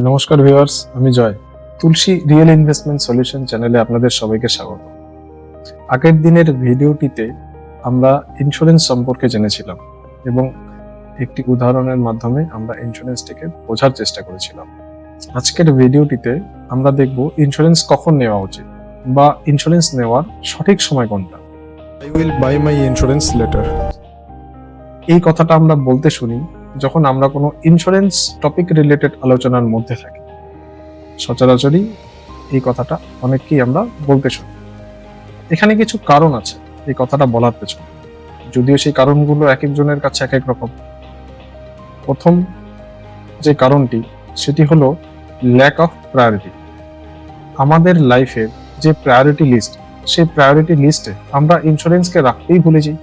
নমস্কার ভিউয়ার্স, আমি জয়। তুলসী real investment solution চ্যানেলে আপনাদের সবাইকে স্বাগত। আগের দিনের ভিডিওটিতে আমরা ইন্স্যুরেন্স সম্পর্কে জেনেছিলাম এবং একটি উদাহরণের মাধ্যমে আমরা ইন্স্যুরেন্সটিকে বোঝার চেষ্টা করেছিলাম। আজকের ভিডিওটিতে আমরা দেখব ইন্স্যুরেন্স কখন নেওয়া উচিত বা ইন্স্যুরেন্স নেওয়ার সঠিক সময় কোনটা। I will buy my insurance later. এই কথাটা আমরা বলতে শুনি যখন আমরা কোনো ইন্স্যুরেন্স টপিক রিলেটেড আলোচনার মধ্যে থাকি। সচরাচরই এই কথাটা অনেককেই আমরা বলতে শুনি। এখানে কিছু কারণ আছে এই কথাটা বলার পেছনে, যদিও সেই কারণগুলো এক একজনের কাছে এক এক রকম। প্রথম যে কারণটি সেটি হলো ল্যাক অফ প্রায়োরিটি। আমাদের লাইফের যে প্রায়োরিটি লিস্ট, সেই প্রায়োরিটি লিস্টে আমরা ইন্স্যুরেন্সকে রাখতেই ভুলে যাই,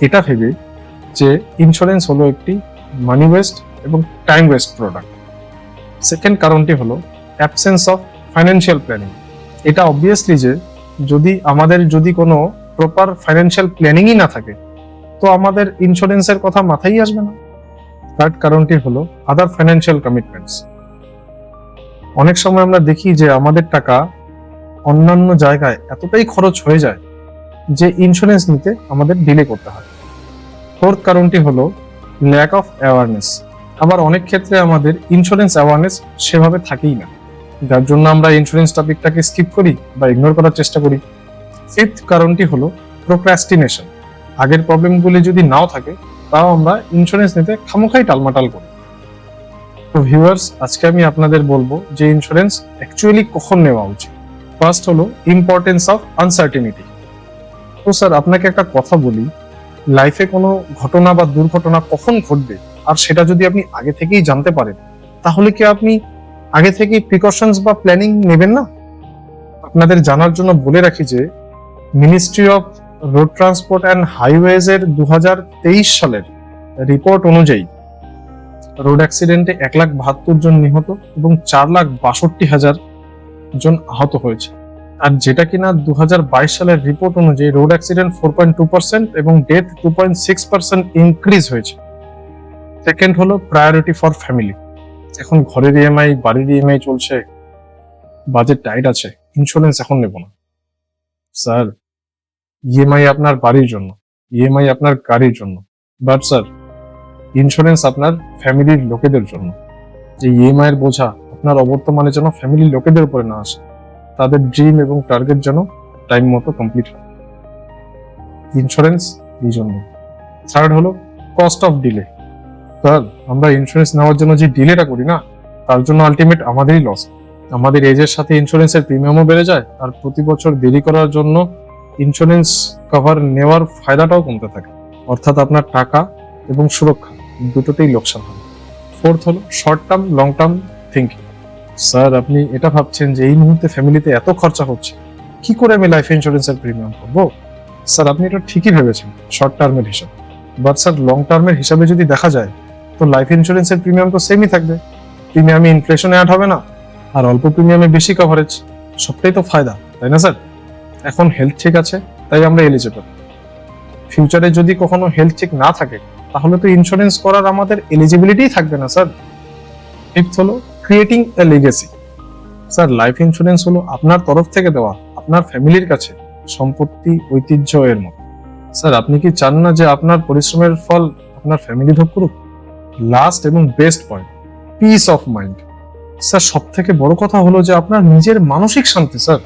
এটা ভেবে যে ইন্স্যুরেন্স হলো একটি মানি ওয়েস্ট এবং টাইম ওয়েস্ট প্রোডাক্ট। সেকেন্ড কারণটি হলো অ্যাবসেন্স অফ ফাইন্যান্সিয়াল প্ল্যানিং। এটা অবভিয়াসলি যে আমাদের কোনো প্রপার ফাইন্যান্সিয়াল প্ল্যানিংই না থাকে, তো আমাদের ইন্স্যুরেন্সের কথা মাথায় আসবে না। থার্ড কারণটি হলো আদার ফাইন্যান্সিয়াল কমিটমেন্টস। অনেক সময় আমরা দেখি যে আমাদের টাকা অন্যান্য জায়গায় এতটাই খরচ হয়ে যায় যে ইন্স্যুরেন্স নিতে আমাদের ডিলে করতে হয়। ফোর্থ কারণটি হলো ল্যাক অফ অ্যাওয়ারনেস। আবার অনেক ক্ষেত্রে আমাদের ইন্স্যুরেন্স অ্যাওয়ারনেস সেভাবে থাকেই না, যার জন্য আমরা ইন্স্যুরেন্স টপিকটাকে স্কিপ করি বা ইগনোর করার চেষ্টা করি। ফিফথ কারণটি হলো প্রোক্রাস্টিনেশন। আগের প্রবলেমগুলি যদি নাও থাকে তাও আমরা ইন্স্যুরেন্স নিতে খামোখাই টালমাটাল করি। তো ভিউয়ার্স, আজকে আমি আপনাদের বলবো যে ইন্স্যুরেন্স অ্যাকচুয়ালি কখন নেওয়া উচিত। ফার্স্ট হলো ইম্পর্টেন্স অফ আনসার্টেনিটি। তো স্যার, আপনাকে একটা কথা বলি, লাইফে কোনো ঘটনা বা দুর্ঘটনা কখন ঘটবে আর সেটা যদি আপনি আগে থেকেই জানতে পারেন, তাহলে কি আপনি আগে থেকেই প্রিকশনস বা প্ল্যানিং নেবেন না? আপনাদের জানার জন্য বলে রাখি যে ministry of road transport and highways এর 2023 সালের রিপোর্ট অনুযায়ী রোড অ্যাক্সিডেন্টে 1,72,000 জন নিহত এবং 4,62,000 জন আহত হয়েছে। আর যেটা কিনা 2022 সালের রিপোর্ট অনুযায়ী রোড অ্যাক্সিডেন্ট 4.2% এবং ডেথ 2.6% ইনক্রিজ হয়েছে। সেকেন্ড হলো প্রায়োরিটি ফর ফ্যামিলি। এখন ঘরের ইএমআই, বাড়ির ইএমআই চলছে, বাজেট টাইট আছে, ইন্স্যুরেন্স এখন নেব না। স্যার, ইএমআই আপনার বাড়ির জন্য, ইএমআই আপনার গাড়ির জন্য, বাট স্যার ইন্স্যুরেন্স আপনার ফ্যামিলির লোকেদের জন্য। যে ইএমআই এর বোঝা আপনার অবর্তমানে যেন ফ্যামিলির লোকেদের উপরে না আসে, তাদের ড্রিম এবং টার্গেট যেন টাইম মতো কমপ্লিট হয়। ইন্স্যুরেন্স এই জন্য। থার্ড হলো কস্ট অফ ডিলে। স্যার, আমরা ইন্স্যুরেন্স নেওয়ার জন্য যে ডিলেটা করি না, তার জন্য আলটিমেট আমাদেরই লস। আমাদের এজের সাথে ইন্স্যুরেন্সের প্রিমিয়ামও বেড়ে যায়, আর প্রতি বছর দেরি করার জন্য ইন্স্যুরেন্স কভার নেওয়ার ফায়দাটাও কমতে থাকে। অর্থাৎ আপনার টাকা এবং সুরক্ষা দুটোতেই লোকসান হয়। ফোর্থ হলো short term long term thinking. Sir, আপনি এটা ভাবছেন যে এই মুহূর্তে ফ্যামিলিতে এত খরচা হচ্ছে, কি করে আমি লাইফ ইন্স্যুরেন্সের প্রিমিয়াম করবো? স্যার, আপনি এটা ঠিকই ভেবেছেন শর্ট টার্মের হিসাব, বাট স্যার লং টার্মের হিসাবে যদি দেখা যায় তো লাইফ ইন্স্যুরেন্সের প্রিমিয়াম তো সেমই থাকবে। প্রিমিয়ামে ইনফ্লেশনে অ্যাড হবে না, আর অল্প প্রিমিয়ামে বেশি কভারেজ, সবটাই তো ফায়দা, তাই না স্যার? এখন হেলথ ঠিক আছে তাই আমরা এলিজিবল। ফিউচারে যদি কখনো হেলথ ঠিক না থাকে তাহলে তো ইন্স্যুরেন্স করার আমাদের এলিজিবিলিটি থাকবে না স্যার। ফিফথ হলো creating a legacy. Sir, life insurance হলো আপনার তরফ থেকে দেওয়া আপনার ফ্যামিলির কাছে সম্পত্তি, ঐতিহ্য এর মতো। স্যার, আপনি কি চান না যে আপনার পরিশ্রমের ফল আপনার ফ্যামিলি ভোগ করুক? লাস্ট এবং best point, piece of mind. Sir, সব থেকে বড় কথা হলো যে আপনার নিজের মানসিক শান্তি। স্যার,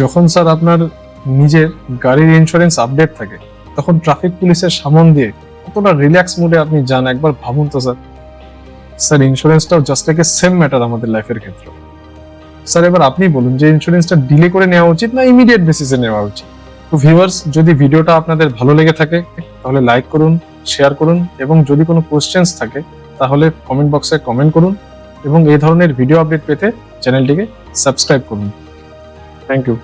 যখন স্যার আপনার নিজের গাড়ির ইন্স্যুরেন্স আপডেট থাকে, তখন ট্রাফিক পুলিশের সামন দিয়ে কতটা রিল্যাক্স মুডে আপনি যান, একবার ভাবুন তো স্যার। স্যার, ইন্স্যুরেন্সটাও just like a same matter আমাদের লাইফের ক্ষেত্রে। স্যার, এবার আপনি বলুন যে ইন্স্যুরেন্সটা ডিলে করে নেওয়া উচিত না ইমিডিয়েট বেসিসে নেওয়া উচিত? তো ভিউয়ার্স, যদি ভিডিওটা আপনাদের ভালো লেগে থাকে তাহলে লাইক করুন, শেয়ার করুন, এবং যদি কোনো কোশ্চেন্স থাকে তাহলে কমেন্ট বক্সে কমেন্ট করুন, এবং এই ধরনের ভিডিও আপডেট পেতে চ্যানেলটিকে সাবস্ক্রাইব করুন। Thank you.